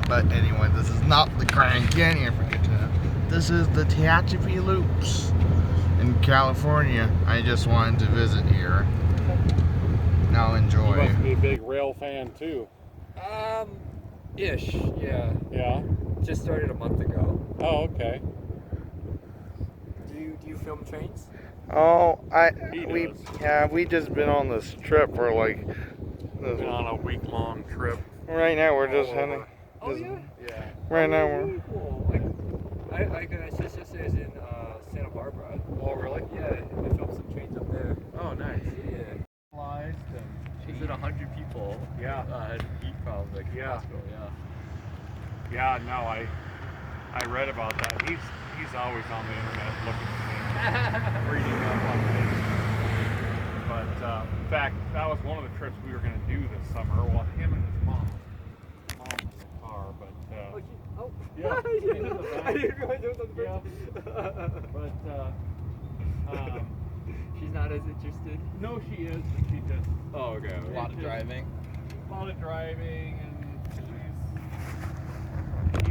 But anyway, this is not the Grand Canyon for Kachina. This is the Tehachapi Loops in California. I just wanted to visit here. Now enjoy. You must be a big rail fan too. Ish, yeah. Yeah. Just started a month ago. Oh, okay. Do you film trains? Oh, we we just been on this trip for like. Been on a week-long trip. Right now we're just all heading. over. Oh yeah. Yeah. Right now we're. Really cool. Like, I got a sister stays in Santa Barbara. Oh, really? Yeah, they filmed some trains up there. Oh, nice. Yeah. She said 100 people. Yeah. Eat from the Yeah. hospital. Yeah. Yeah. No, I read about that. He's always on the internet looking for things, reading up on things. But in fact, that was one of the trips we were going to do this summer. Well, him and his mom. Mom was in the car, but yeah. I didn't realize it was on the Yeah. But She's not as interested. no, she is, but she just Oh, okay. A lot of driving, and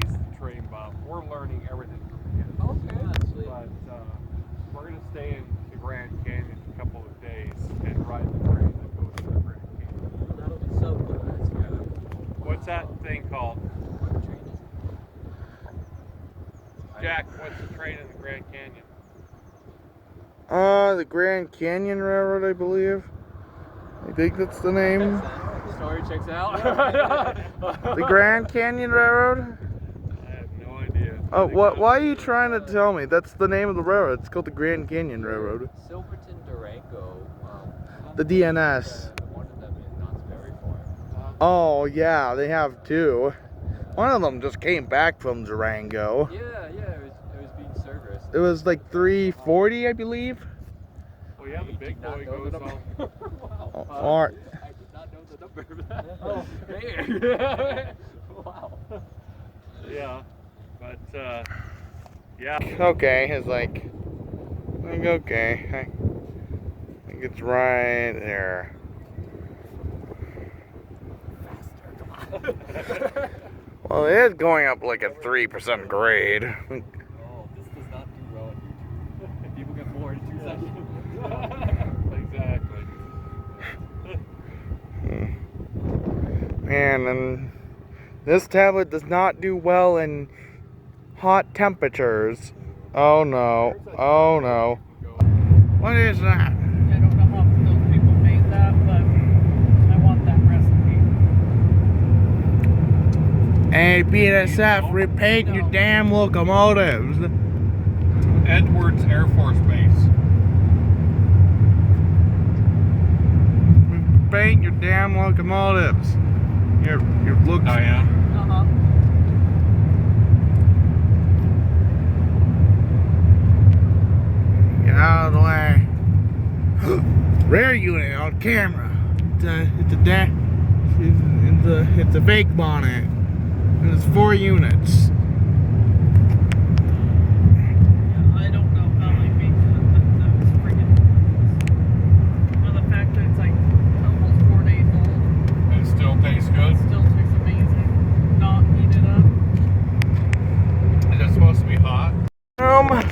he's the train buff. We're learning everything from him. Okay. Sweet. But we're going to stay in the Grand Canyon a couple of days and ride the train that goes to the Grand Canyon. That'll be so good. What's that thing called? What train is it? Jack, what's the train in the Grand Canyon? The Grand Canyon Railroad, I believe. I think that's the name. Story checks out. The Grand Canyon Railroad? I have no idea. Oh, why are you trying to tell me? That's the name of the railroad. It's called the Grand Canyon Railroad. Silverton Durango. The DNS. One of them in Knott's Berry Farm. Oh, yeah, they have two. One of them just came back from Durango. Yeah, it was being serviced. It was like 340, I believe. Well, yeah, the big boy goes on. Oh, Wow. or, I did not know the number of that. Oh, man. Wow. Yeah, but yeah. okay, it's like okay. I think it's right there. Well, it is going up like a 3% grade. Oh, this does not do well on YouTube. People get bored in 2 seconds. Exactly. Man, and this tablet does not do well in hot temperatures. Oh no. Oh no. What is that? I don't know how those people made that, but I want that recipe. Hey, BNSF, repaint your damn locomotives. Edwards Air Force Base. Repaint your damn locomotives. Your looks. Oh yeah. Uh-huh. Get out of the way. Rear unit on camera. It's a fake bonnet. And it's 4 units. I don't know how I made that was freaking. Well, the fact that it's like almost 4 days old, It still tastes good. it still tastes amazing. Not heated up. Is it supposed to be hot? Burlington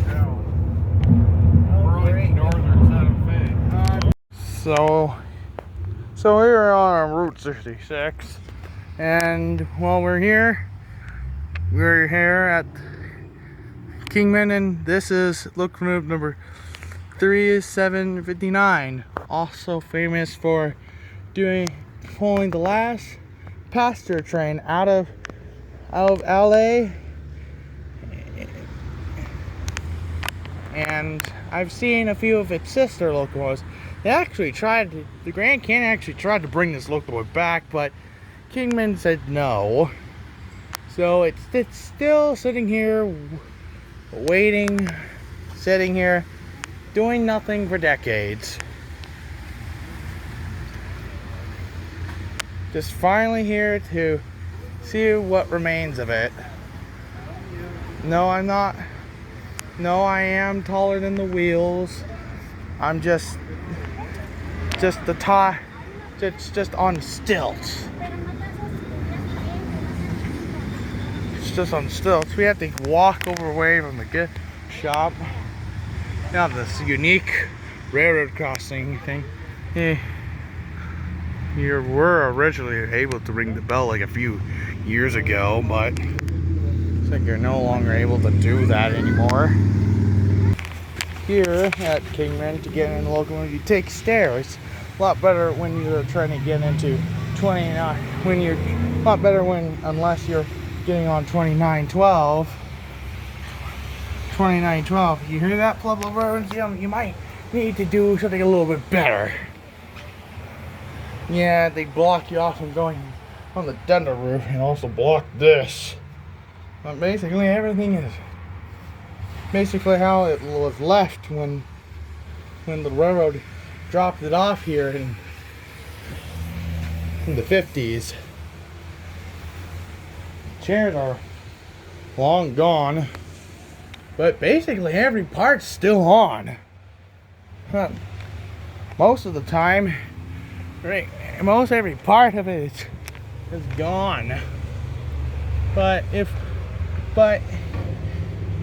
Northern Santa Fe. So here on Route 66, and while we're here at Kingman, and this is locomotive number 3759, also famous for pulling the last passenger train out of LA. And I've seen a few of its sister locomotives. The Grand Canyon actually tried to bring this locomotive back, but Kingman said no. So it's still sitting here, sitting here, doing nothing for decades. Just finally here to see what remains of it. No, I'm not. No, I am taller than the wheels. I'm just the top. It's just on stilts. it's just on stilts. We have to walk over away from the gift shop. Now this unique railroad crossing thing. You were originally able to ring the bell like a few years ago, but it's like you're no longer able to do that anymore. Here at Kingman, to get in the locomotive, you take stairs. A lot better when you're trying to get into 29. When you're a lot better when, unless you're getting on 2912. 2912. You hear that, Pueblo Road? You might need to do something a little bit better. Yeah, they block you off from going on the Dunder roof and also block this. But basically, everything is basically how it was left when the railroad dropped it off here in the 50s. Chairs are long gone, but basically every part's still on. Most of the time, right, most every part of it is gone. But if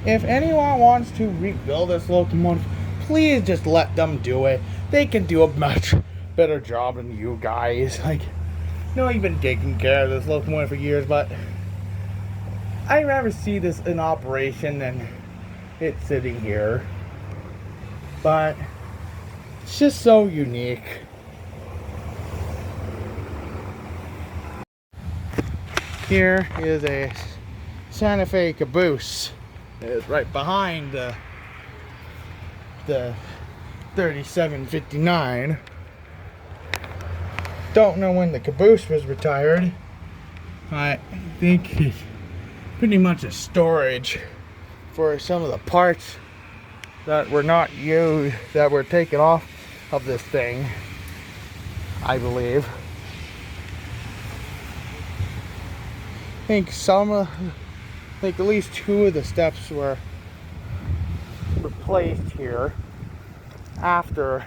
anyone wants to rebuild this locomotive, please just let them do it. They can do a much better job than you guys. Like, you know, you've been taking care of this locomotive for years, but I'd rather see this in operation than it sitting here. But it's just so unique. Here is a Santa Fe caboose. It's right behind the 3759. Don't know when the caboose was retired. I think it's pretty much a storage for some of the parts that were not used, that were taken off of this thing, I believe. I think at least two of the steps were replaced here after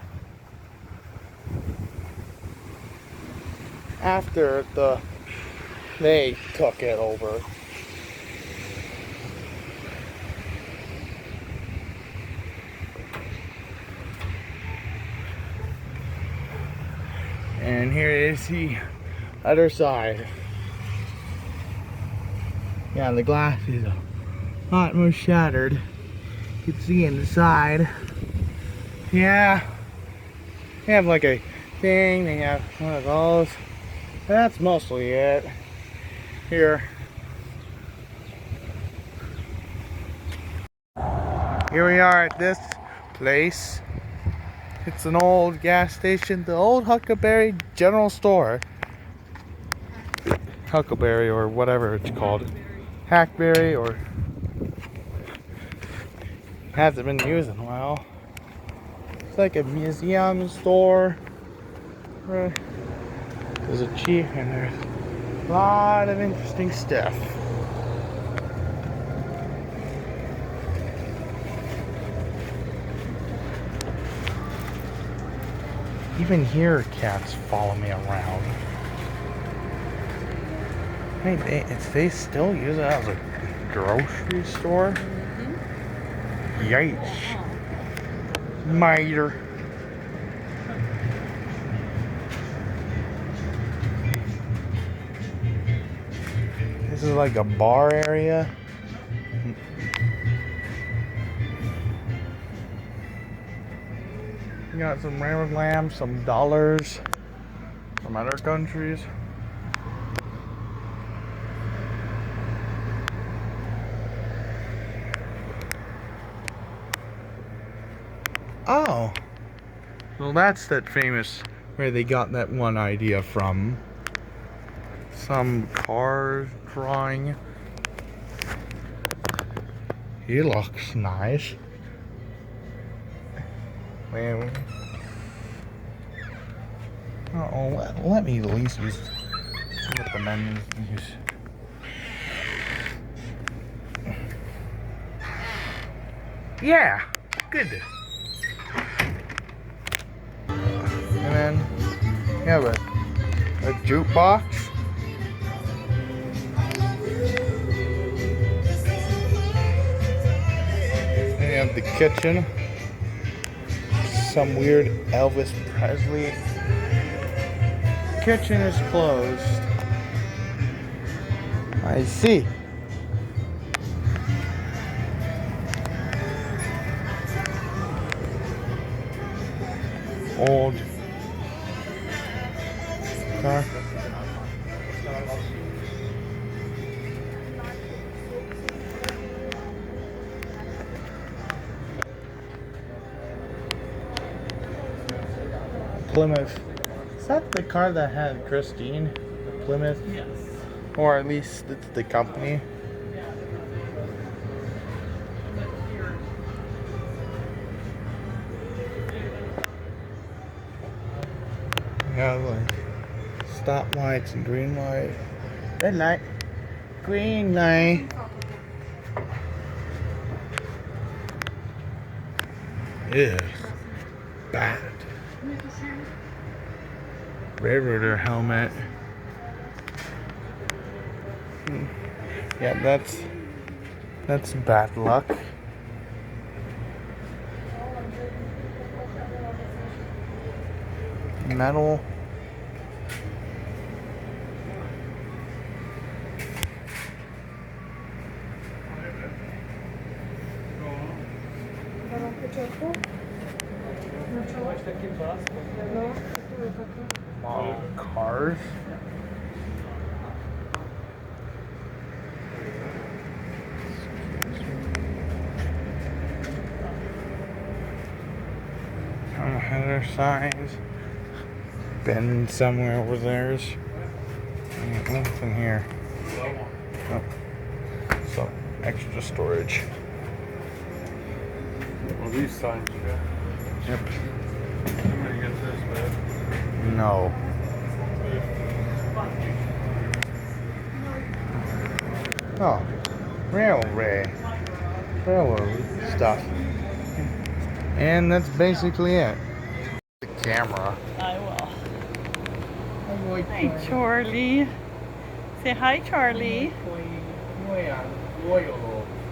they took it over. And here is the other side. Yeah, the glass is almost shattered. You can see inside. Yeah, they have like a thing. They have one of those. That's mostly it. Here we are at this place. It's an old gas station, the old Huckleberry General Store. Huckleberry or whatever it's called. Hackberry, or hasn't been used in a while. It's like a museum store. There's a chief and there's a lot of interesting stuff. Even here, cats follow me around. Hey, they still use it as a grocery store? Mm-hmm. Yikes. Miter. This is like a bar area. We got some railroad lamps, some dollars from other countries. Oh, well, that's that famous where they got that one idea from. Some car drawing. He looks nice. Man. Let me at least use what the menus use. Yeah, good. And then you have a of the kitchen. Some weird Elvis Presley. Kitchen is closed. I see. Old car. Plymouth. Is that the car that had Christine? The Plymouth? Yes. Or at least it's the company. Yeah, like stop lights and green light. Red light. Green light. Ew. Bad. Railroader helmet. Yeah, that's bad luck. Metal. Model cars. Header signs. Been somewhere over there. Nothing here. Oh. So extra storage. Well, these signs you got. Yep. I'm gonna get this, man. No. Oh, railroad stuff. And that's basically it. The camera. I will. Hi, Charlie. Say hi, Charlie.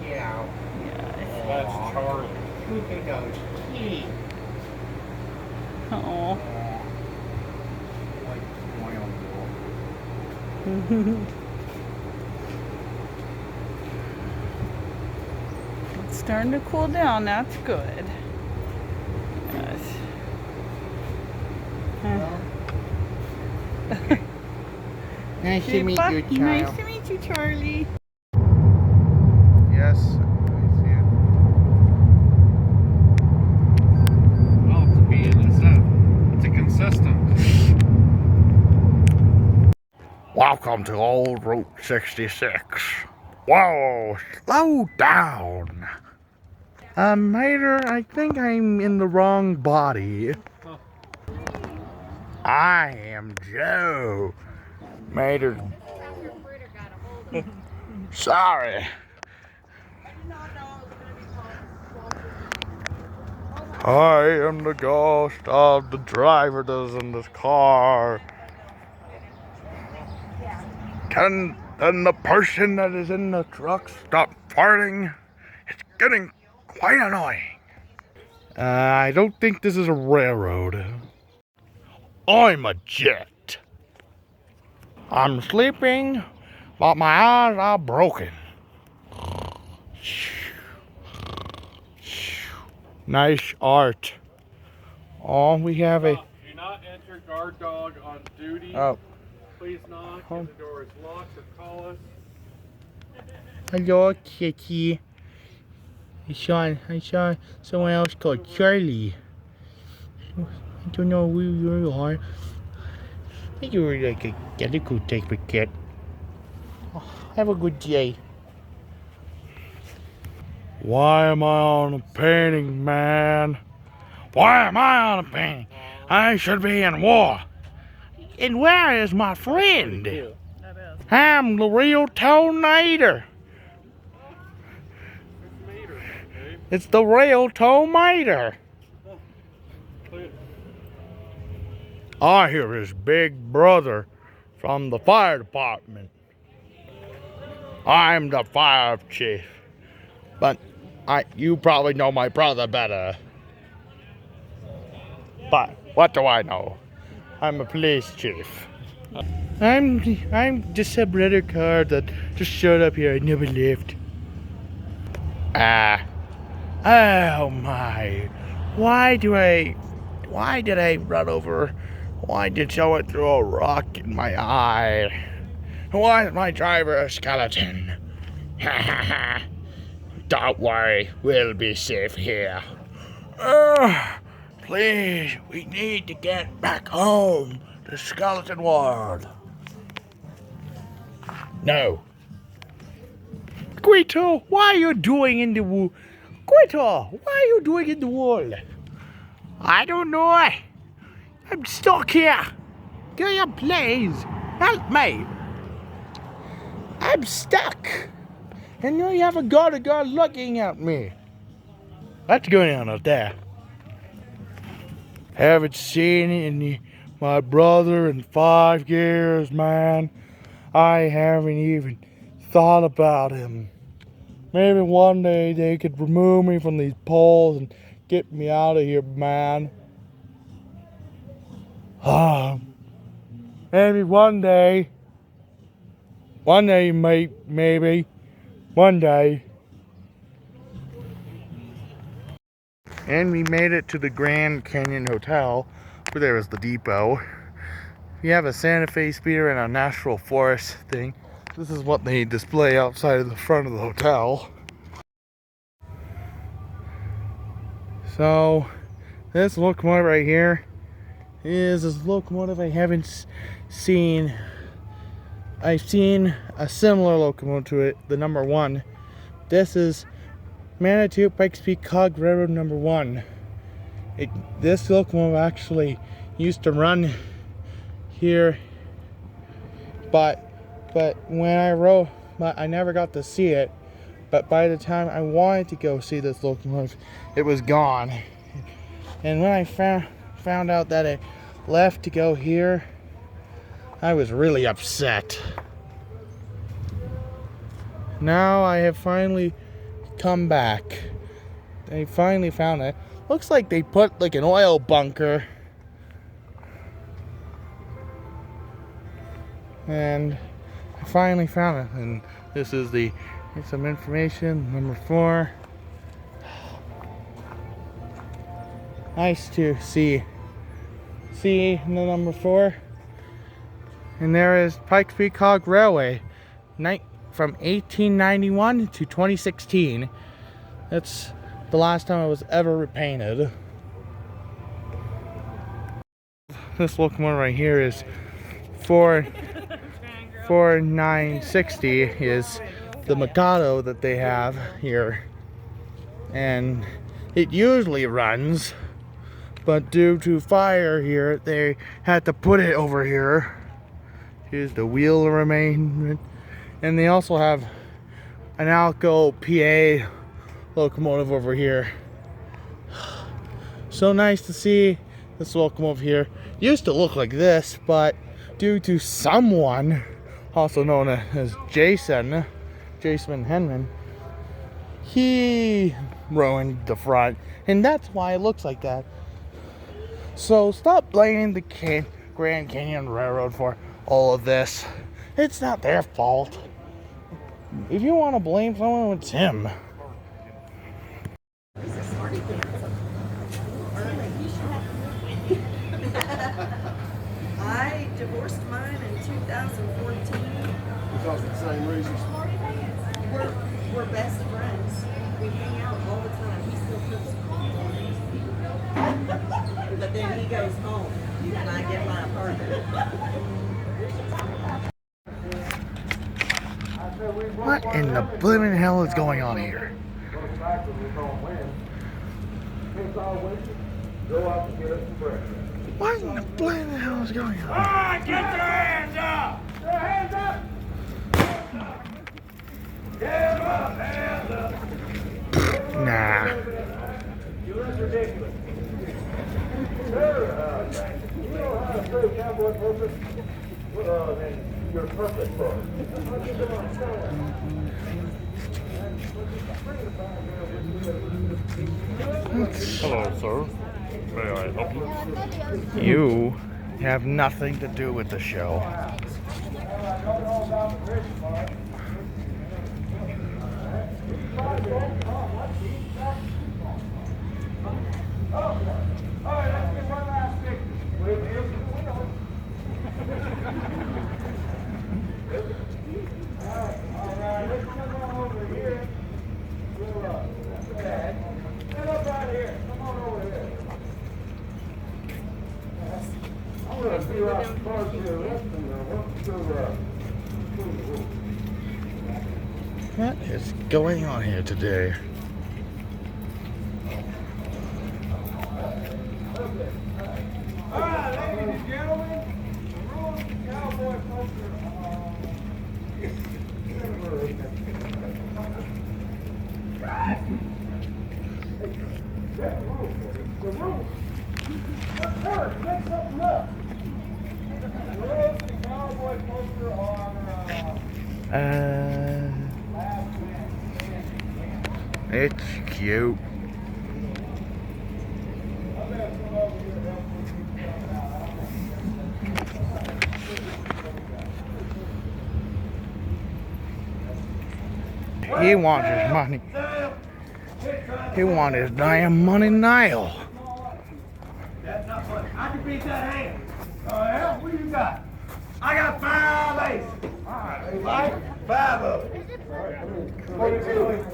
Yes. That's Charlie. Oh. It's starting to cool down. That's good. Yes. Nice Say bye. Nice to meet you, Charlie. Yes, I see it. Well, to be it's a consistent. Welcome to Old Route 66. Whoa, slow down. Mater, I think I'm in the wrong body. I am Joe. Mater. Sorry. I am the ghost of the driver that's in this car. Can the person that is in the truck stop farting? It's getting quite annoying. I don't think this is a railroad. I'm a jet. I'm sleeping, but my eyes are broken. Nice art. Oh, we have a... Do not enter guard dog on duty. Oh. Please knock if the door is locked or call us. Hello, Kitty. I saw someone else called Charlie. I don't know who you are. I think you were like a good take for kid. Oh, have a good day. Why am I on a painting, man? Why am I on a painting? I should be in war. And where is my friend? I'm the real Tornado. It's the real Tornado. I hear his big brother from the fire department. I'm the fire chief, but You probably know my brother better. But what do I know? I'm a police chief. I'm just a brother car that just showed up here. I never left. Oh my. Why did I run over? Why did someone throw a rock in my eye? Why is my driver a skeleton? Don't worry, we'll be safe here. Please, we need to get back home to Skeleton World. No. Quito, what are you doing in the wood? Quito, what are you doing in the wall? I don't know. I'm stuck here. Can you please help me? I'm stuck. And now you have a guard looking at me. What's going on out there? Haven't seen my brother in 5 years, man. I haven't even thought about him. Maybe one day they could remove me from these poles and get me out of here, man. Maybe one day. Maybe. One day. And we made it to the Grand Canyon Hotel, where there was the depot. You have a Santa Fe speeder and a natural forest thing. This is what they display outside of the front of the hotel. So, this locomotive right here is this locomotive I haven't seen. I've seen a similar locomotive to it, the number 1. This is Manitou Pikes Peak Cog Railroad number 1. This locomotive actually used to run here, but when I never got to see it. But by the time I wanted to go see this locomotive, it was gone. And when I found out that it left to go here, I was really upset. Now I have finally come back. They finally found it. Looks like they put like an oil bunker. And I finally found it. And this is here's some information. Number 4. Nice to see the number 4. And there is Pikes Peak Cog Railway from 1891 to 2016. That's the last time it was ever repainted. This locomotive right here is 4960 is the Mikado that they have here. And it usually runs, but due to fire here, they had to put it over here. Here's the wheel arrangement. And they also have an Alco PA locomotive over here. So nice to see this locomotive here. Used to look like this, but due to someone, also known as Jason Henman, he ruined the front. And that's why it looks like that. So stop blaming the Grand Canyon Railroad for all of this. It's not their fault. If you want to blame someone, it's him. I divorced mine in 2014. Because of the same reasons. We're best friends. We hang out all the time. He still cooks for me. But then he goes home and I get my apartment. What in the blooming hell is going on here? What in the blooming hell is going on? Alright, get your hands up! Your hands up! Get them up, hands up! Nah. You look ridiculous. Sure, you know how to prove cowboy purpose? Well, then you're perfect for it. Hello, sir. May I help you? You have nothing to do with the show. What is going on here today? Alright, ladies and gentlemen, the rules of the cowboy culture It's cute. He wants his money. He wants his damn money now. That's not funny. I can beat that hand. Oh, yeah? What do you got? I got 5 aces. All right, right? 5 of them. What are you doing?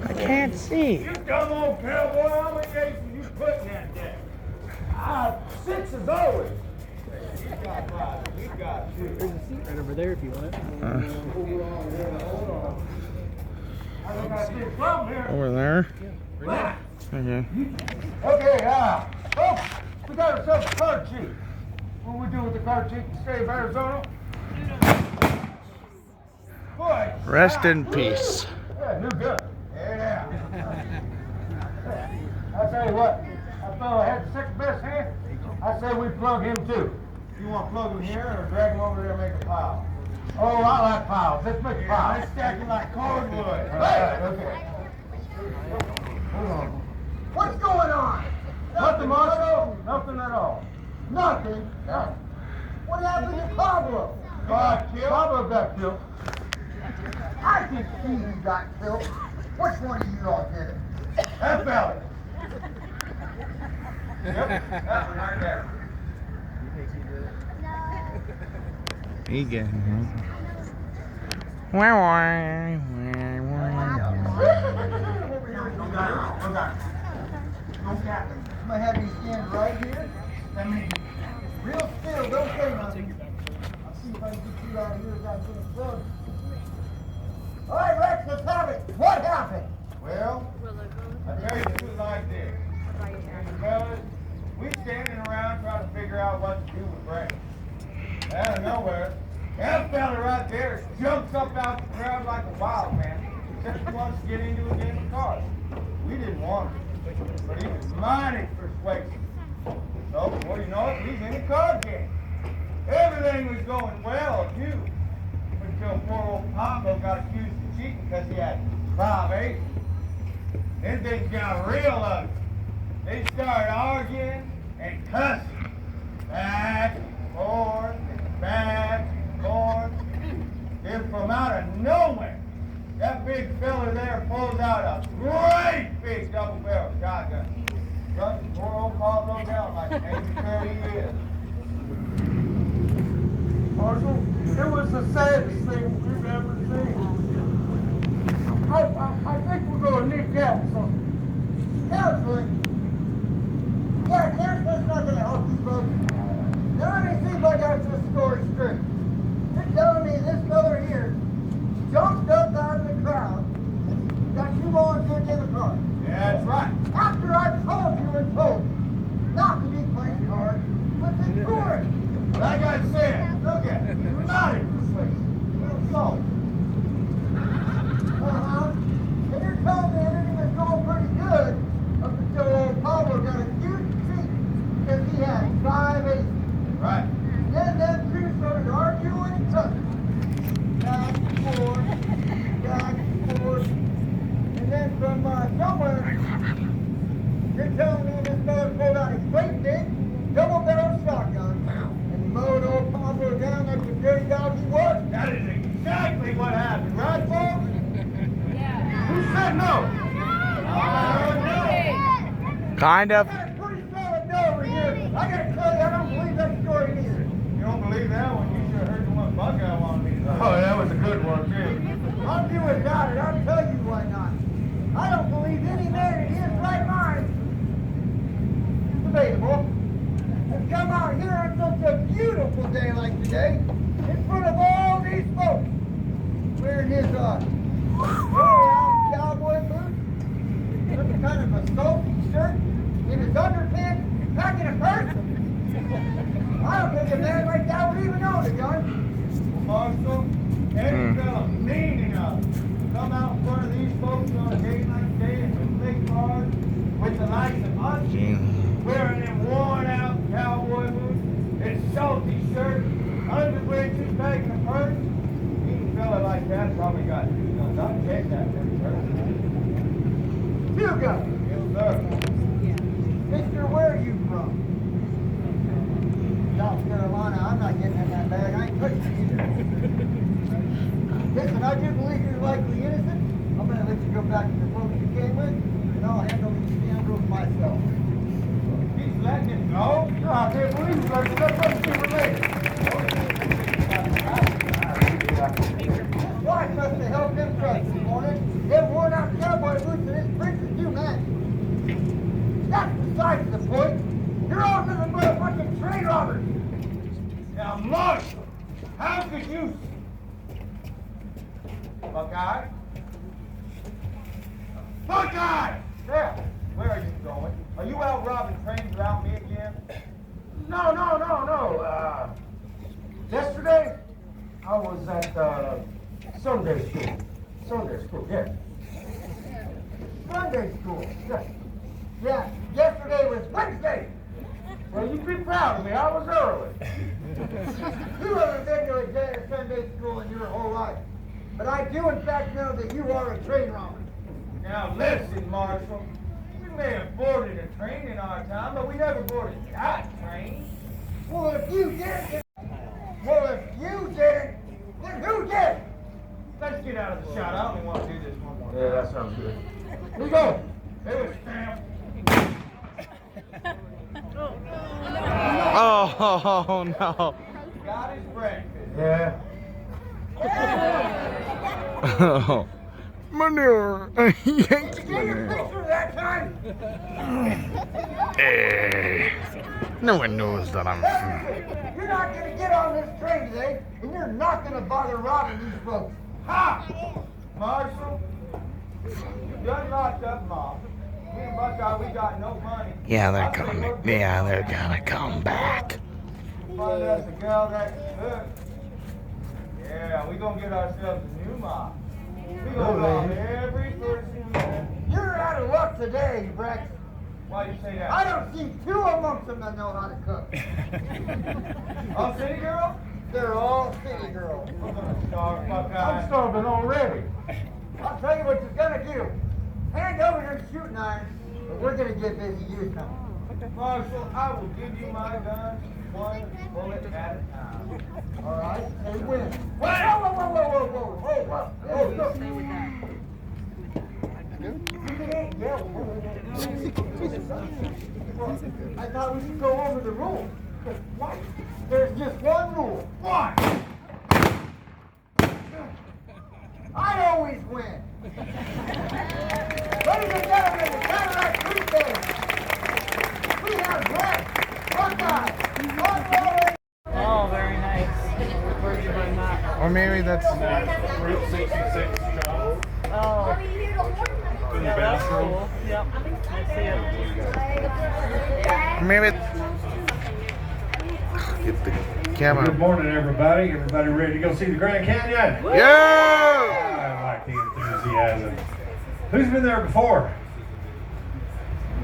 I can't see. You come on, cowboy. How many aces you putting that there? 6 is always. You got 5. You got 2. There's a seat right over there if you want it. I got a big problem here. Over there. Right. Okay. Okay, folks, we got ourselves a card sheet. What we do with the card sheet in the state of Arizona? Boy, Rest in peace. yeah, new gun. Yeah. I tell you what, that fellow had the second best hand. I say we plug him too. You want to plug him here or drag him over there and make a pile? Oh, I like piles. Let's make a pile. Let's stack him like cordwood. Hey, okay. Hold on. What's going on? Nothing, Marco. Nothing at all. Nothing? No. What happened to Pablo? Pablo got killed. I think Stevie got killed. Which one of you all did it? That fella. Yep, that one right there. He getting him. No captain. I'm gonna have you stand right here. I mean, real still, don't say nothing. I'll see if I can get you out of here without getting plugged. All right, Rex, let's have it. What happened? Well, I tell you the truth like this. Fellas, we standing around trying to figure out what to do with Rex. Out of nowhere, that fella right there jumps up out the crowd like a wild man. Just wants to get into a game of cards. We didn't want him. But he was mighty persuasive. So, before you know it, he's in the card game. Everything was going well, too. Until poor old Pablo got accused of cheating because he had 5 aces. Then things got real ugly. They started arguing and cussing. Back and forth and back and forth. Then from out of nowhere, that big fella there pulls out a great big double-barrel shotgun. Guns poor old Pablo down like an 80 he is. Marshal, it was the saddest thing we've ever seen. I think we're going to need counseling. Counseling? Yeah, counseling's not going to help you, folks. Now let me see if I got this story straight. You're telling me this fella here jumped up out of the crowd, got you volunteered in the car. Yeah, that's right. After I told you and told you not to be playing cards, but to tour. Like I said, look at it. You're not in this place. Let's go. And you're telling me everything was going pretty good up until straight big, double barrel shotgun, and mowed old Pablo down like the dirty dog he was. That is exactly what happened, right, folks? Who said no? Kind of. I got a pretty solid no over here. I gotta tell you, I don't believe that story either. You don't believe that one? You should have heard the one Buckeye wanted me to. Oh, that was a good one, too. I'll do without it. I'll tell you why not. I don't believe any man in his right mind. Debatable. Has come out here on such a beautiful day like today, in front of all these folks, wearing his cowboy boots, some kind of a sulky shirt, in his underpants, packing a purse. I don't think a man like that would even own a gun. Marshal, any fella mean enough to come out in front of these folks on a day like today with big cars, with the likes of us, wearing them worn out cowboy boots, his salty shirt, underbreeches, packing a purse. Any fella like that probably got 2 guns. I'll check that pretty first. 2 guns. Yes, sir. Mister, where are you from? South Carolina. I'm not getting in that bag. I ain't touching it either. Listen, I do believe you're likely innocent. I'm going to let you go back to the folks you came with, and I'll handle these scoundrels myself. He's letting it go? No, I can't believe he's letting it go. Let's see related. Why must have helped them trucks this morning? Them worn out cowboy boots and his britches do match. That's besides the point. You're all nothing but a bunch of train robbers. Now, Marshal, how could you... Buckeye? Buckeye! Yeah. Where are you going? Are you out robbing trains without me again? No. Yesterday, I was at Sunday school. Sunday school, yeah. Sunday school. Yeah. Yesterday was Wednesday. Well, you be proud of me. I was early. You haven't been to a day of Sunday school in your whole life. But I do in fact know that you are a train robber. Now, listen, Marshal. We may have boarded a train in our time, but we never boarded that train. Well, if you did, then who did? Let's get out of the shot. I only want to do this one more time. Yeah, that sounds good. Here we go. It was Sam. Oh no. Got his breakfast. Yeah. Oh. Manure. He hates Did you get your manure. picture that time? No one knows that I'm. You're not going to get on this train today, and you're not going to bother robbing these folks. Ha! Marshal, you done locked up Mom. Me and Buckeye, we got no money. Yeah, they're I say coming. we're Yeah, they're gonna come back. Find us a gal that's good. Yeah, we gonna get ourselves a new mom. We gonna rob every person we have. You're out of luck today, Brax. Why you say that? I don't see 2 amongst them that know how to cook. Oh, city girl? They're all city girls. We're gonna starve Buckeye. I'm starving already. I'll tell you what you're going to do. Hand over your shooting irons, but we're going to get busy using them. Marshal, I will give you my gun 1 bullet at a time. All right? They win. Wait! I thought we should go over the rules. What? There's just one rule. What? I always win. Ladies and gentlemen, the Cadillac Tuesday. We have Brett, Buckeye, Buckeye. Oh, very nice. Where'd you find that? Or maybe that's. Route 66 shop Oh, in the yeah, that's bathroom. cool. Yep, I see it. Maybe. Get the camera. Good morning, everybody. Everybody ready to go see the Grand Canyon? Yeah! I like the enthusiasm. Who's been there before?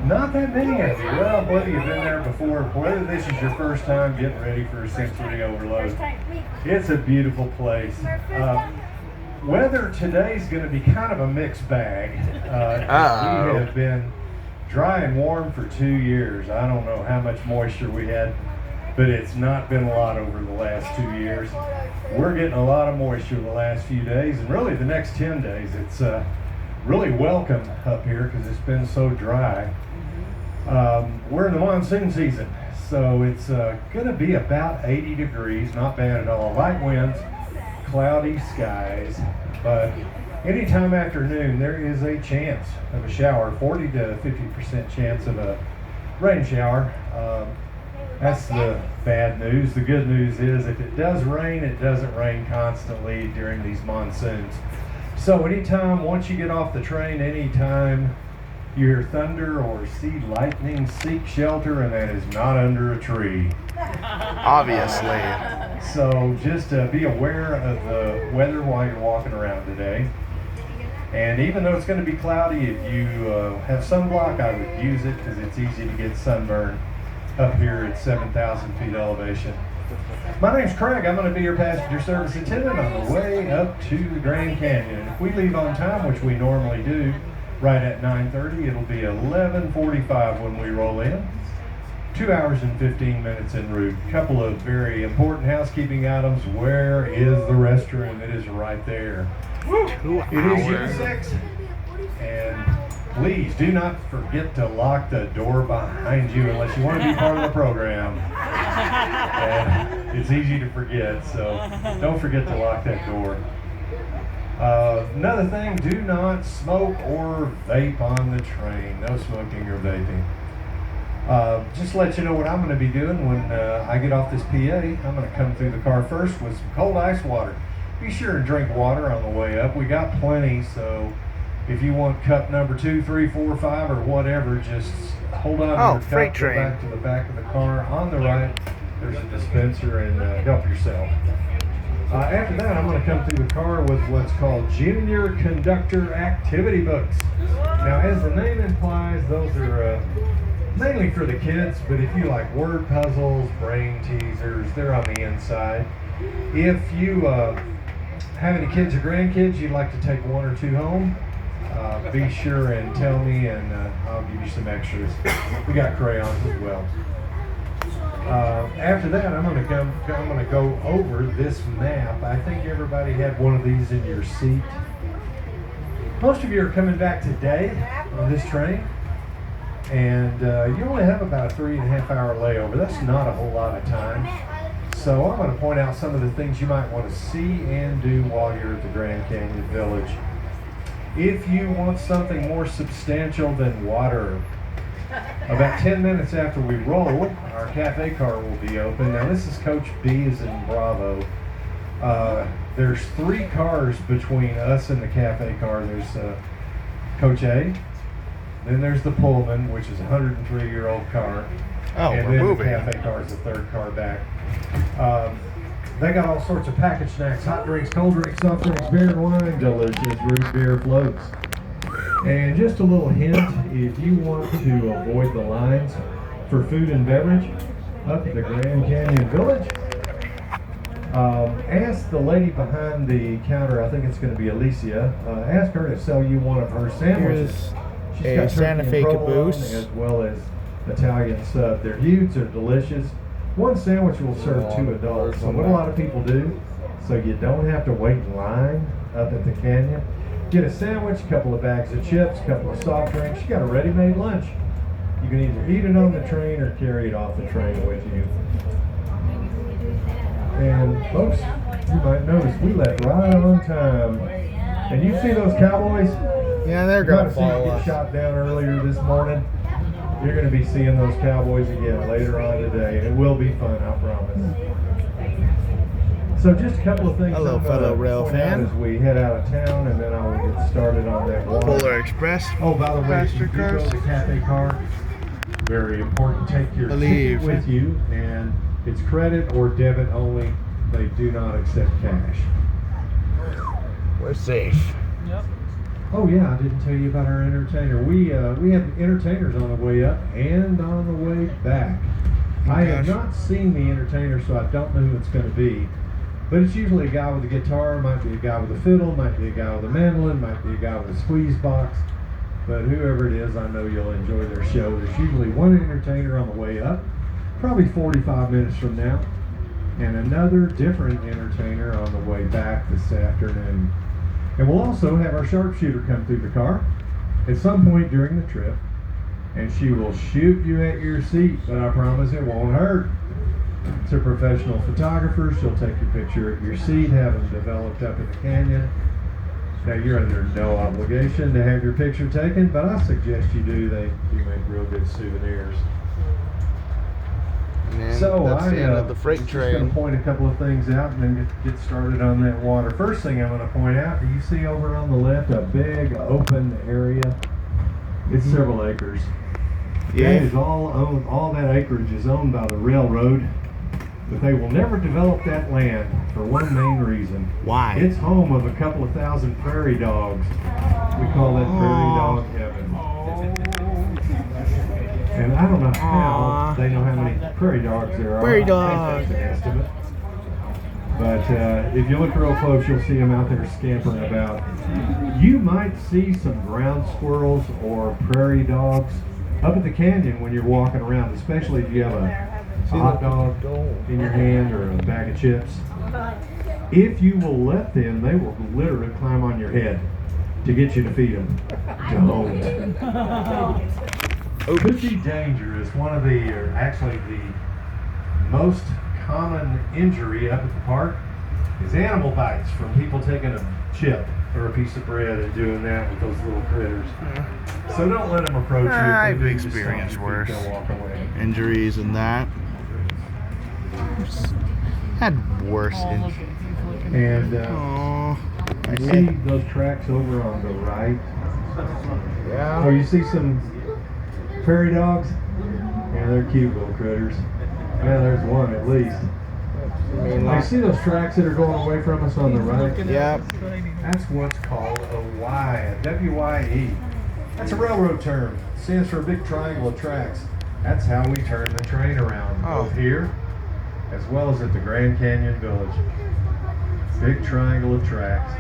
Not that many of you. Well, whether you've been there before, whether this is your first time getting ready for a sensory overload, it's a beautiful place. Weather today's going to be kind of a mixed bag. We have been dry and warm for 2 years. I don't know how much moisture we had, but it's not been a lot over the last 2 years. We're getting a lot of moisture the last few days, and really the next 10 days. It's really welcome up here because it's been so dry. We're in the monsoon season, so it's going to be about 80 degrees, not bad at all. Light winds, cloudy skies, but anytime after noon there is a chance of a shower, 40 to 50% chance of a rain shower. That's the bad news. The good news is if it does rain, it doesn't rain constantly during these monsoons. So anytime, once you get off the train, anytime you hear thunder or see lightning, seek shelter, and that is not under a tree. Obviously. So just be aware of the weather while you're walking around today. And even though it's going to be cloudy, if you have sunblock, I would use it because it's easy to get sunburn up here at 7,000 feet elevation. My name's Craig. I'm going to be your passenger service attendant on the way up to the Grand Canyon. If we leave on time, which we normally do, right at 9:30, it'll be 11:45 when we roll in. 2 hours and 15 minutes en route. Couple of very important housekeeping items. Where is the restroom? It is right there. It is unisex. And please do not forget to lock the door behind you unless you want to be part of the program. And it's easy to forget, so don't forget to lock that door. Another thing, do not smoke or vape on the train. No smoking or vaping. Just to let you know what I'm going to be doing when I get off this PA. I'm going to come through the car first with some cold ice water. Be sure and drink water on the way up. We got plenty, so if you want cup number 2, 3, 4, 5, or whatever, just hold on to your freight cup, go train. back to the back of the car. On the right, there's a dispenser, and help yourself. After that, I'm going to come through the car with what's called Junior Conductor Activity Books. Now, as the name implies, those are mainly for the kids, but if you like word puzzles, brain teasers, they're on the inside. If you have any kids or grandkids you'd like to take 1 or 2 home, be sure and tell me, and I'll give you some extras. We got crayons as well. After that, I'm going to go over this map. I think everybody had one of these in your seat. Most of you are coming back today on this train, and you only have about a 3.5 hour layover. That's not a whole lot of time. So I'm going to point out some of the things you might want to see and do while you're at the Grand Canyon Village. If you want something more substantial than water, about 10 minutes after we roll, our cafe car will be open. Now this is Coach B as in Bravo. There's 3 cars between us and the cafe car. There's Coach A, then there's the Pullman, which is a 103-year-old car. Oh, and we're then moving. the cafe car is the 3rd car back. They got all sorts of packaged snacks, hot drinks, cold drinks, soft drinks, beer and wine, delicious root beer floats. And just a little hint, if you want to avoid the lines for food and beverage up at the Grand Canyon Village, ask the lady behind the counter, I think it's going to be Alicia, ask her to sell you one of her sandwiches. Here's She's a got Santa turkey Fe and provolone caboose. as well as Italian sub. They're huge, they're delicious. One sandwich will serve 2 adults. So what a lot of people do, so you don't have to wait in line up at the canyon, get a sandwich, a couple of bags of chips, a couple of soft drinks. You got a ready-made lunch. You can either eat it on the train or carry it off the train with you. And folks, you might notice we left right on time. And you see those cowboys? Yeah, they're You might gonna have seen them follow get us. shot down earlier this morning. You're going to be seeing those cowboys again later on today, and it will be fun, I promise. So just a couple of things Hello, I'm gonna fellow rail point out fan. as we head out of town, and then I will get started on that water. Polar Express. Oh, by the way, if you do go Mastercard. to the cafe car, very important, take your Believe. ticket with you, and it's credit or debit only. They do not accept cash. We're safe. Yep. Oh yeah, I didn't tell you about our entertainer. We have entertainers on the way up and on the way back. I have gosh. not seen the entertainer, so I don't know who it's going to be. But it's usually a guy with a guitar, might be a guy with a fiddle, might be a guy with a mandolin, might be a guy with a squeeze box. but whoever it is, I know you'll enjoy their show. There's usually one entertainer on the way up, probably 45 minutes from now, and another different entertainer on the way back this afternoon. And we'll also have our sharpshooter come through the car at some point during the trip, and she will shoot you at your seat, but I promise it won't hurt. It's a professional photographer. She'll take your picture at your seat, have them developed up in the canyon. Now, you're under no obligation to have your picture taken, but I suggest you do. They do make real good souvenirs. And then So that's the end of the freight just going train. to point a couple of things out and then get started on that water. First thing I'm going to point out, do you see over on the left a big open area? It's several acres. Yeah. That is all owned. All that acreage is owned by the railroad, but they will never develop that land for one main reason. Why? It's home of a couple of thousand prairie dogs. We call that prairie dog heaven. And I don't know how they know how many prairie dogs there are. Prairie I think that's an estimate. But if you look real close, you'll see them out there scampering about. You might see some ground squirrels or prairie dogs up at the canyon when you're walking around, especially if you have a hot dog in your hand or a bag of chips. If you will let them, they will literally climb on your head to get you to feed them. Don't. Could be dangerous. One of the, or actually the most common injury up at the park is animal bites from people taking a chip or a piece of bread and doing that with those little critters. So don't let them approach you. If they I've do, just experienced stomp your feet, worse. they'll walk away. Injuries and that. Had worse injuries. And Oh, you see those tracks over on the right? yeah. Oh, you see some prairie dogs? Yeah, they're cute little critters. Yeah, there's one at least. You see those tracks that are going away from us on the right? Yep. That's what's called a Y, a W-Y-E. That's a railroad term. It stands for a big triangle of tracks. That's how we turn the train around, both here as well as at the Grand Canyon Village. Big triangle of tracks.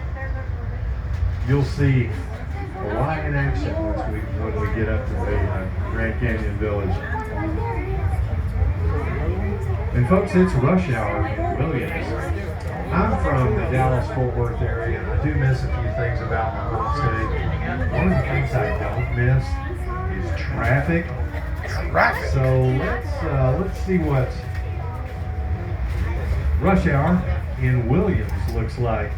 You'll see a Y in action when we get up to the Grand Canyon Village. And folks, it's rush hour in Williams. I'm from the Dallas-Fort Worth area, and I do miss a few things about my home state. One of the things I don't miss is traffic. So let's see what rush hour in Williams looks like.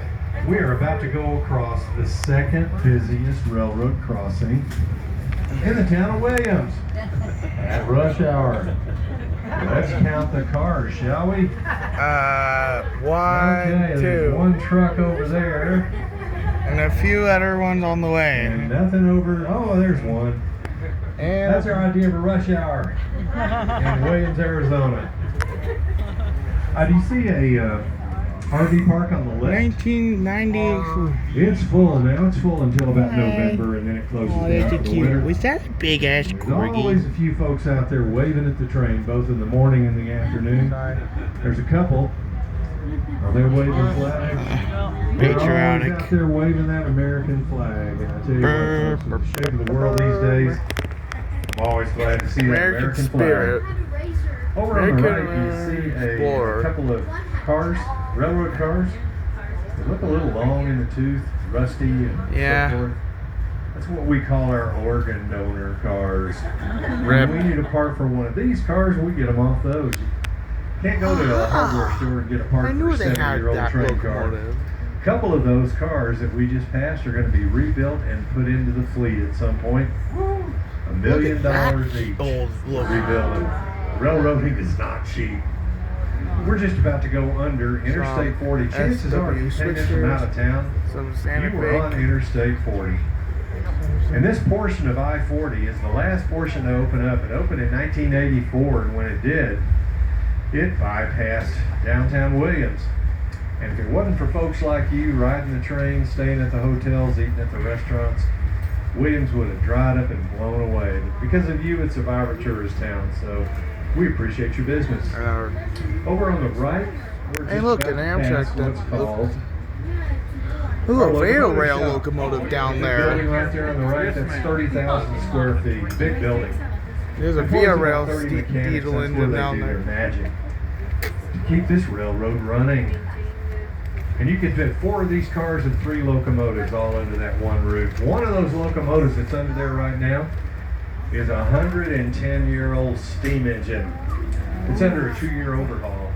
We are about to go across the second busiest railroad crossing in the town of Williams at rush hour. Let's count the cars, shall we? One, Okay, two, there's one truck over there, and a few other ones on the way. and nothing over. Oh, there's one. And That's our idea of a rush hour in Williams, Arizona. Do you see a RV park on the left? 1990. It's full now. It's full until about November, and then it closes Oh, down that's for a the cute. winter. Was that a big ass There's always corgi? a few folks out there waving at the train, both in the morning and the afternoon. There's a couple. Are they waving flags? They're always Patriotic. out there waving that American flag. And I tell you what, folks, it's the shape of the world these days. I'm always glad to see that American American spirit. flag. Over on the right, you American see a Explorer. couple of cars, railroad cars. They look a little long in the tooth, rusty, and Yeah. so forth. That's what we call our organ donor cars. Rip. When we need a part for one of these cars, we get them off those. Can't go to a hardware store and get a part I for knew a they had 70-year-old that train car. locomotive. A couple of those cars that we just passed are going to be rebuilt and put into the fleet at some point. $1 million each. Old look. Rebuild them. Railroading is not cheap. We're just about to go under Interstate 40. Chances are, if you came in from out of town, Some Santa you were on Fe. Interstate 40. And this portion of I-40 is the last portion to open up. It opened in 1984, and when it did, it bypassed downtown Williams. And if it wasn't for folks like you riding the train, staying at the hotels, eating at the restaurants, Williams would have dried up and blown away. But because of you, it's a vibrant tourist town, so we appreciate your business. Over on the right, we're Hey, just look, about an to Amtrak pass what's that- called There's a Our rail locomotive shop. locomotive down That building there. right there on the right, that's 30,000 square feet. Big building. There's a Of Via course, Rail about 30 mechanics, diesel that's where engine they down do their there. magic to keep this railroad running. And you can fit 4 of these cars and 3 locomotives all under that one roof. One of those locomotives that's under there right now is a 110-year-old steam engine. It's under a 2-year overhaul.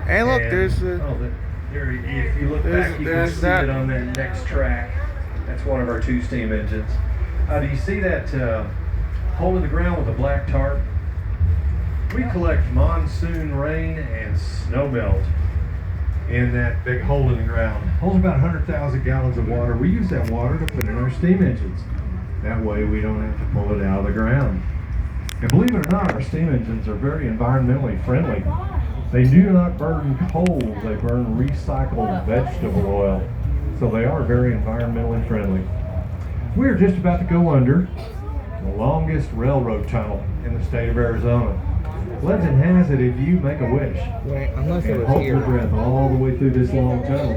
Hey, look, And- there's the. oh, there, if you look there's- back, you can there's see that. it on that next track. That's one of our 2 steam engines. Do you see that hole in the ground with the black tarp? We collect monsoon rain and snow melt in that big hole in the ground. Holds about 100,000 gallons of water. We use that water to put in our steam engines. That way we don't have to pull it out of the ground. And believe it or not, our steam engines are very environmentally friendly. They do not burn coal, they burn recycled vegetable oil. So they are very environmentally friendly. We're just about to go under the longest railroad tunnel in the state of Arizona. Legend has it, if you make a wish Wait, unless it and was hold your here. breath all the way through this long tunnel,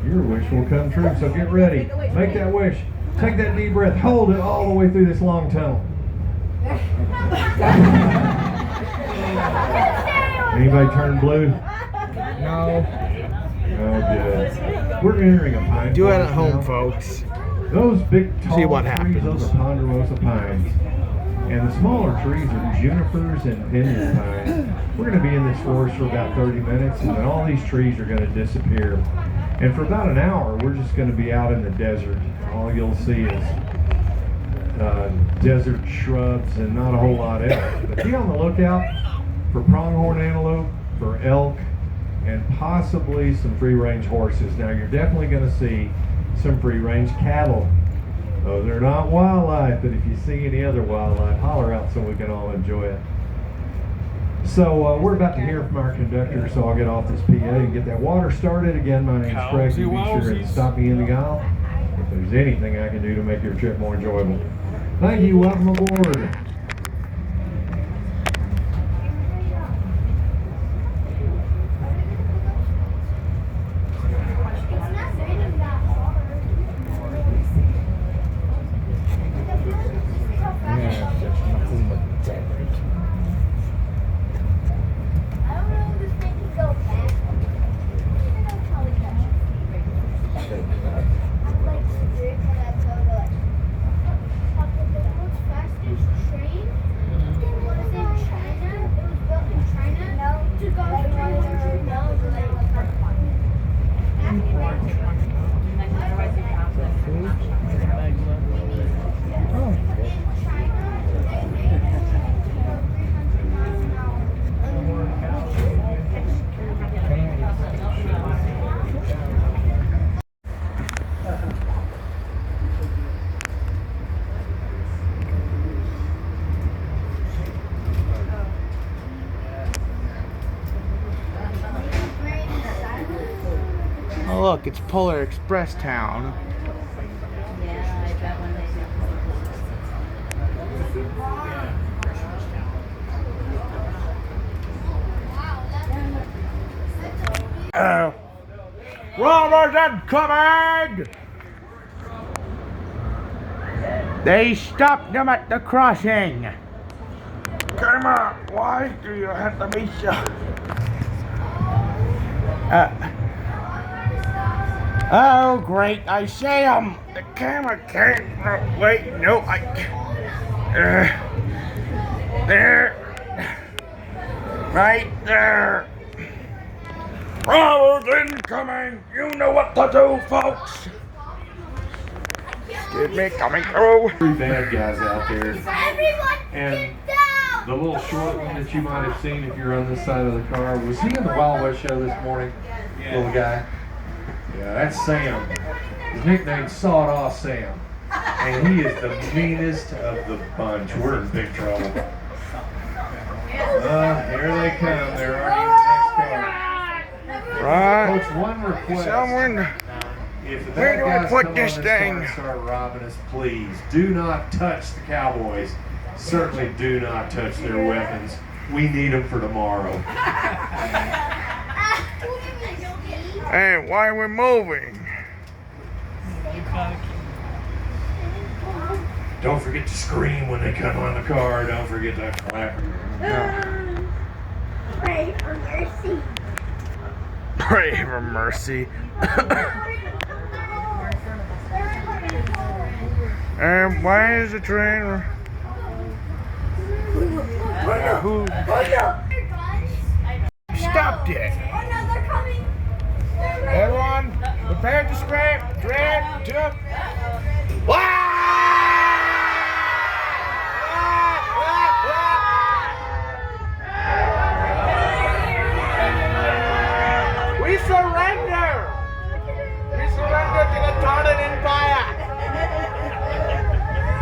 your wish will come true. So get ready, make that wish, take that deep breath, hold it all the way through this long tunnel. Anybody turn blue? No. Oh, good. We're entering a pine Do it forest at home, now. folks. Those big tall See what trees, happens. those are ponderosa pines. And the smaller trees are junipers and pinyon pines. We're going to be in this forest for about 30 minutes, and then all these trees are going to disappear. And for about an hour, we're just going to be out in the desert. All you'll see is desert shrubs and not a whole lot else. But be on the lookout for pronghorn antelope, for elk, and possibly some free-range horses. Now, you're definitely going to see some free-range cattle. Those are not wildlife, but if you see any other wildlife, holler out so we can all enjoy it. So we're about to hear from our conductor, so I'll get off this PA and get that water started. Again, my name's Craig. You be sure to stop me in the aisle if there's anything I can do to make your trip more enjoyable. Thank you. Welcome aboard. Yeah, there's nothing but desert. I don't know if this thing can go back. I don't know how it does. I'm like scared for that to go like the world's fastest train was in China. It was built in China to go 300 miles an hour. In China, they made it to go 300 miles an hour. Oh, look, it's Polar Express Town. Robbers incoming! They stopped them at the crossing. Come on, why do you have to be so? Oh, great, I see them. The camera can't. No, wait, no, I. There. Right there. Robbers incoming. You know what to do, folks. Excuse me, coming through. 3 bad guys out there. Everyone And get down! the little short one that you might have seen if you're on this side of the car, was he in the Wild West show this morning? Little guy. Yeah, that's Sam. His nickname's Sawed Off Sam. And he is the meanest of the bunch. We're in big trouble. Here they come. They're already in the next car. Right. Folks, one request. Somewhere. If the Where bad do I guys put come this on this car thing? and start robbing us, please do not touch the cowboys. Certainly do not touch their weapons. We need them for tomorrow. Hey, why are we moving? Gotta Don't forget to scream when they come on the car. Don't forget to clap. Pray for mercy. Pray for mercy. And why is the train? Who stopped it? Oh no, they're coming. Everyone, prepare to scrape. 3, 2. We surrender. We surrender to the Tartan Empire.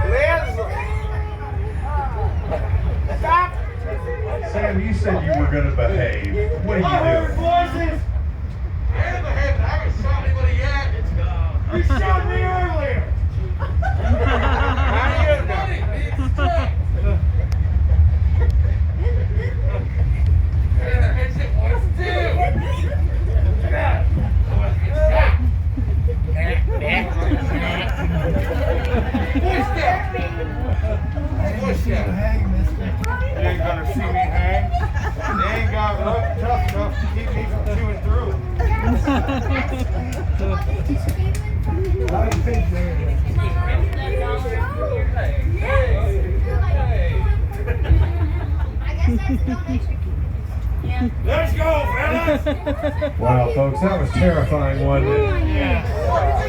Liz, stop. Sam, you said you were going to behave. What are you doing? voices. I haven't shot anybody yet. You shot me earlier. You ain't gonna see me hang. They ain't got look tough enough to keep me from chewing through. Let's go, fellas! Wow, folks, that was terrifying, wasn't it?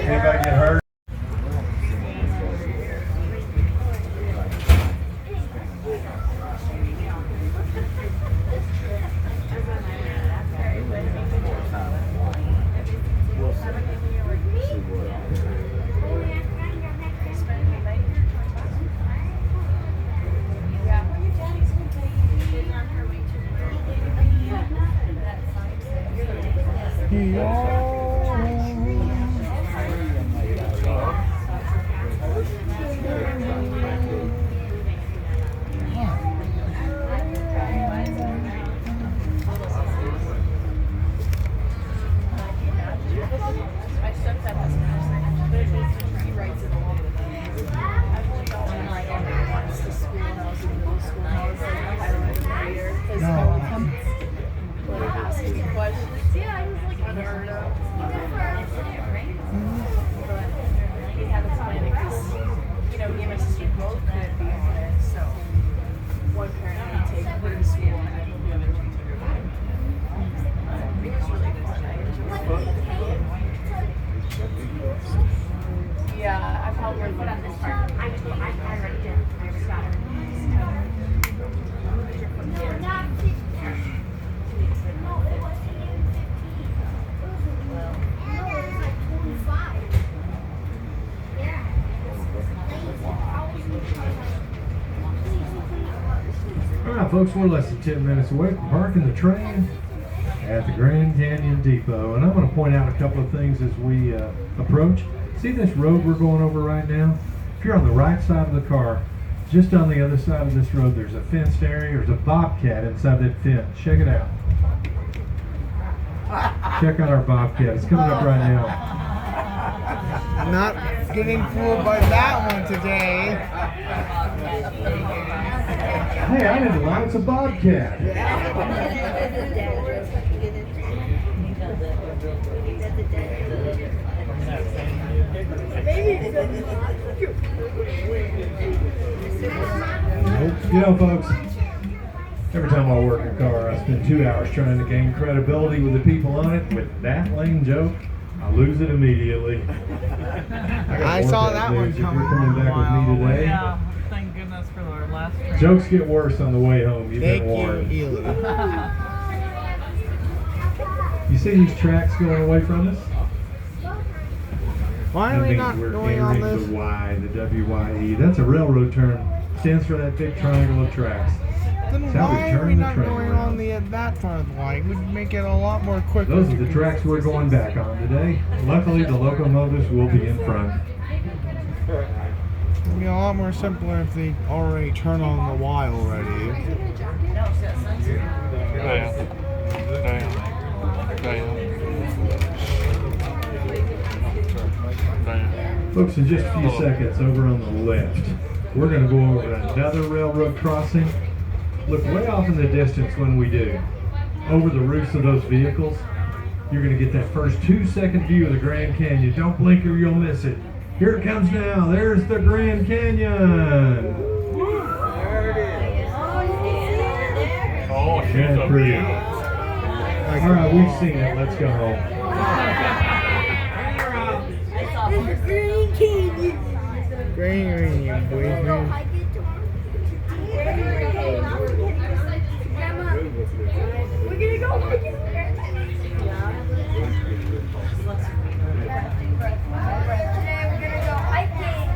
Anybody get hurt? Yeah, I probably would put on this part. I already did. I already got it. No, not 15. No, it wasn't even 15. No, it was like 25. Yeah. All right, folks, we're less than 10 minutes away from parking the train at the Grand Canyon Depot. And I'm going to point out a couple of things as we approach. See this road we're going over right now? If you're on the right side of the car, just on the other side of this road, there's a fenced area. There's a bobcat inside that fence. Check it out. Check out our bobcat. It's coming up right now. Not getting fooled by that one today. Hey, I didn't lie. It's a bobcat. You know, folks, every time I work a car, I spend 2 hours trying to gain credibility with the people on it. With that lame joke, I lose it immediately. I saw that one If you're coming coming from a back with while me away. today, Yeah, thank goodness for our last train. jokes get worse on the way home. You've Thank been you, warned. Ely. You see these tracks going away from us? Why are That we means not we're going on entering this? the Y, the WYE. That's a railroad term. Stands for that big triangle of tracks. Then That's how we why are turn we the not train going around. on that part of the line? It would make it a lot more quicker. Those are the tracks we're going back on today. Luckily, the locomotives will be in front. It'd be a lot more simpler if they already turn on the Y already. Folks, in just a few seconds, over on the left, we're going to go over another railroad crossing. Look way off in the distance when we do. Over the roofs of those vehicles, you're going to get that first 2-second view of the Grand Canyon. Don't blink or you'll miss it. Here it comes now. There's the Grand Canyon. Oh, she's Yeah, a pretty. beaut. All right, we've seen it. Let's go home. Green, boy. Grandma, we're gonna go hiking. Today we're gonna go hiking.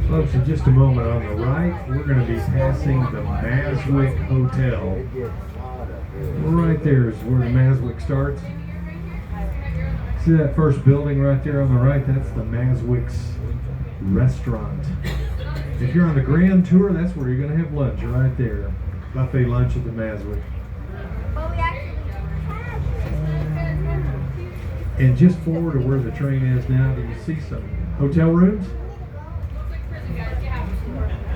Folks, in just a moment on the right, we're going to be passing the Maswick Hotel. Right there is where the Maswick starts. See that first building right there on the right? That's the Maswick's restaurant. If you're on the Grand Tour, that's where you're going to have lunch, right there. Buffet lunch at the Maswick. But we actually And just forward to where the train is now, do you see some hotel rooms?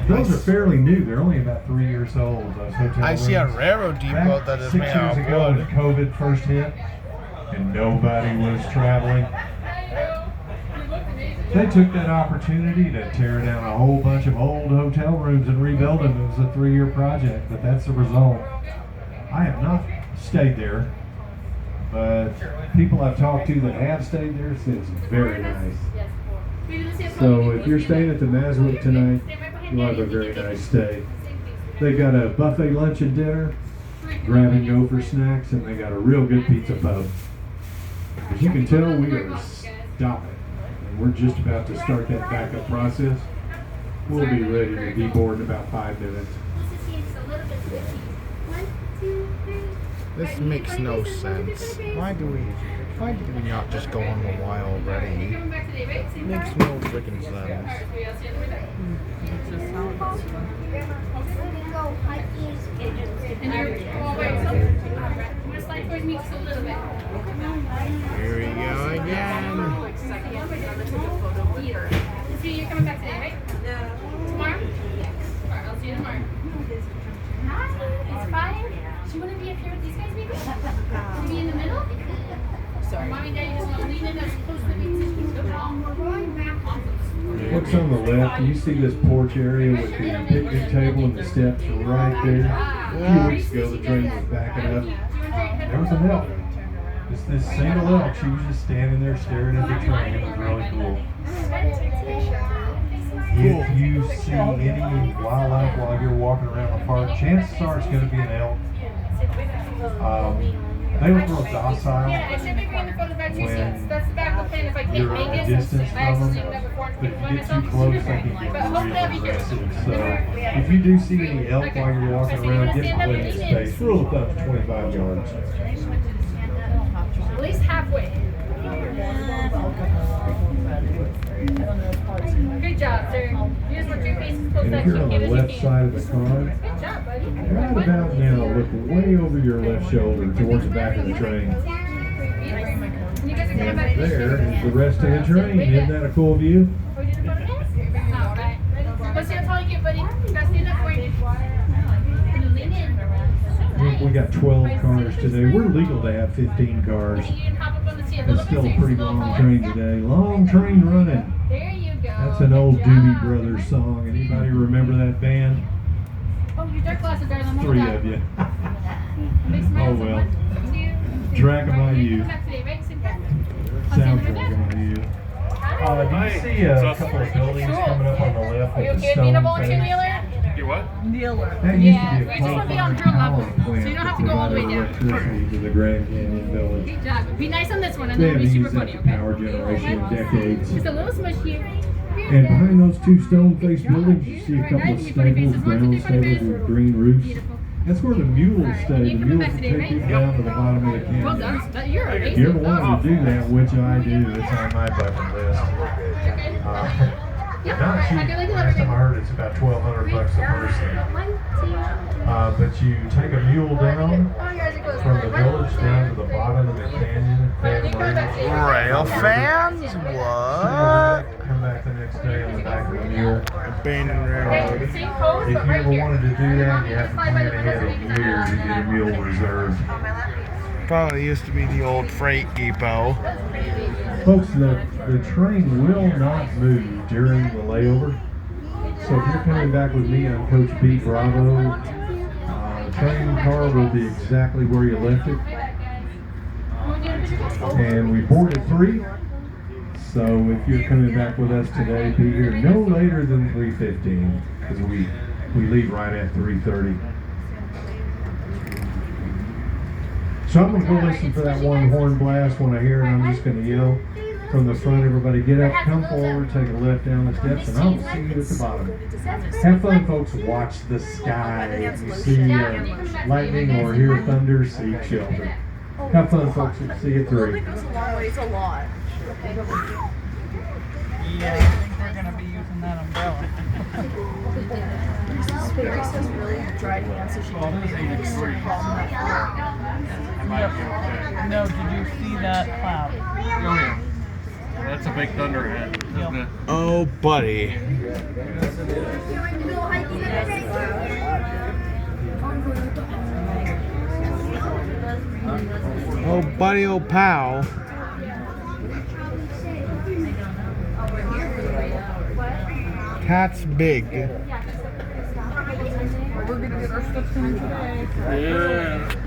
Those are fairly new. They're only about 3 years old, those hotel I rooms. see a railroad depot Back that is 6 made years out of ago when wood. COVID first hit and nobody was traveling, they took that opportunity to tear down a whole bunch of old hotel rooms and rebuild them. It was a 3-year project, but that's the result. I have not stayed there, but people I've talked to that have stayed there say it's very nice. So if you're staying at the Maswick tonight, you'll have a very nice stay. They got a buffet lunch and dinner, grab and go for snacks, and they got a real good pizza pub. As you can tell, we are stopping, and we're just about to start that backup process. We'll be ready to deboard in about 5 minutes. This makes no sense. Why do we not just go on the Y already? Makes no freaking sense. It's just how it is. we're gonna go hiking. And you're, well, wait, so, just like towards me just a little bit. Here we go again. So you're coming back today, right? Tomorrow? Alright, I'll see you tomorrow. It's fine. She wouldn't be up here with these guys, maybe? Maybe in the middle? Sorry. Mommy and Daddy just want to lean in as close to the big position. No problem. We're going back on this. What's on the left? You see this porch area with the picnic table and the steps right there? A few weeks ago, the train was backing up. There was an elk. Just this single elk. She was just standing there staring at the train. It was really cool. If you see any wildlife while you're walking around the park, chances are it's going to be an elk. They look real docile Yeah, I should be bringing the photos back to you. when That's the backup plan if I can't you're make at it. a distance I from actually them. never formed But if you get myself. too close, they can get But hopefully I'll be really here. aggressive. So if you do see any elk while you're walking around, get plenty of space. Rule of thumb is 25 yards. At least halfway. Good job, sir. Here's what your face is close And to if you're on the give us left your side of the car, Good job, buddy. right about now, look way over your left shoulder towards the back of the train. And you guys are coming back And this there year. is the rest of the train. Isn't that a cool view? Oh, you did a photo dance? Alright. Let's see how tall you get, buddy. You gotta stand up for you. Can you lean in? We got 12 cars today. We're legal to have 15 cars. You can hop up on the seat a It's little still bit a so pretty you can go long forward. train today. Long train running. There you go. That's an old Doobie Brothers song. Anybody remember that band? Oh, your dark glasses are on the 3 of you. Big smile. Oh, well. 1, 2, 3. Track of my You're youth. coming back today, right? Same time? I'll see you in a Soundtrack minute. of my youth. Hi. Do you see a couple of buildings coming up on the left Are you with the okay being a stone volunteer face? dealer? You what? Dealer. That used Yeah, to be we a just want to be on coal-fired drill power level, so you plant don't have that to go all the way provided down. electricity to the Grand Canyon Village. Good job. Be nice on this one, and They then it'll haven't be used super that funny, for okay? power generation in decades. Just a little smushy. And behind those two stone-faced buildings, you see a couple of stables, brown stables with green roofs. Beautiful. That's where the mules Alright, stay. you The coming mules back will today, take right? you down to the bottom of the Well canyon. done. You're If amazing. you ever wanted to do that, which I do, it's on my bucket list. Not cheap. Last time I heard it's about $1,200 a person. But you take a mule down from the village down to the bottom of the canyon, Phantom Ranch. Rail fans? What? Come back the next day on the back of the mule. Abandoned railroad. Same pose, If but you right ever here. wanted to do that, you have to plan ahead a year to get a mule reserved. Probably used to be the old freight depot. Folks, the train will not move during the layover. So if you're coming back with me on Coach B Bravo, the train car will be exactly where you left it. And we board at 3. So if you're coming back with us today, be here no later than 3:15, because we leave right at 3:30. So I'm going to go listen for that one horn blast. When I hear it, I'm just going to yell from the front, everybody get up, come forward, take a left down the steps, and I will see you at the bottom. Have fun, folks. Watch the sky. If you see lightning or hear thunder, seek shelter. Have fun, folks. See you at 3. It goes a long way. It's a lot. Yeah, I think they're gonna be using that umbrella. Barry says really dry hands, so she can be a mixture problem that I might be okay. No, did you see that cloud? Oh yeah. That's a big thunderhead, isn't it? Oh, buddy. Oh, buddy, oh, pal. Cat's big. We're gonna get our stuff in today. Yeah.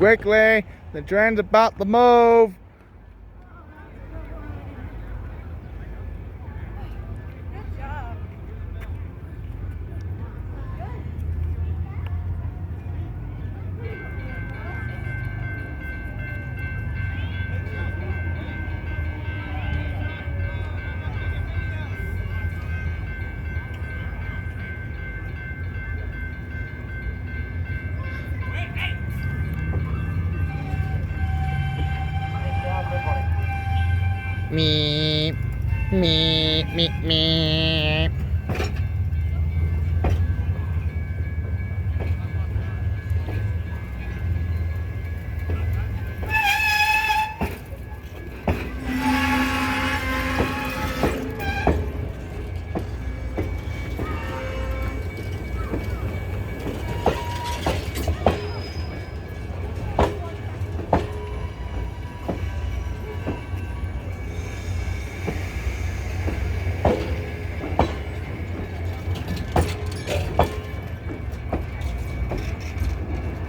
quickly. The train's about to move. Good job. Me, me.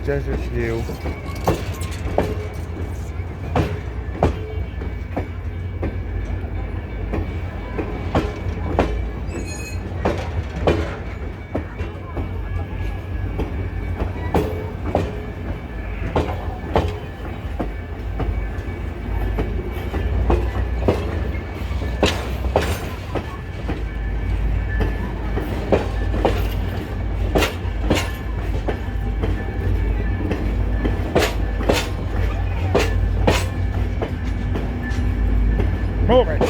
Just a few. Move it.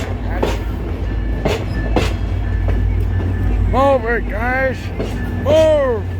Move it, guys. Move.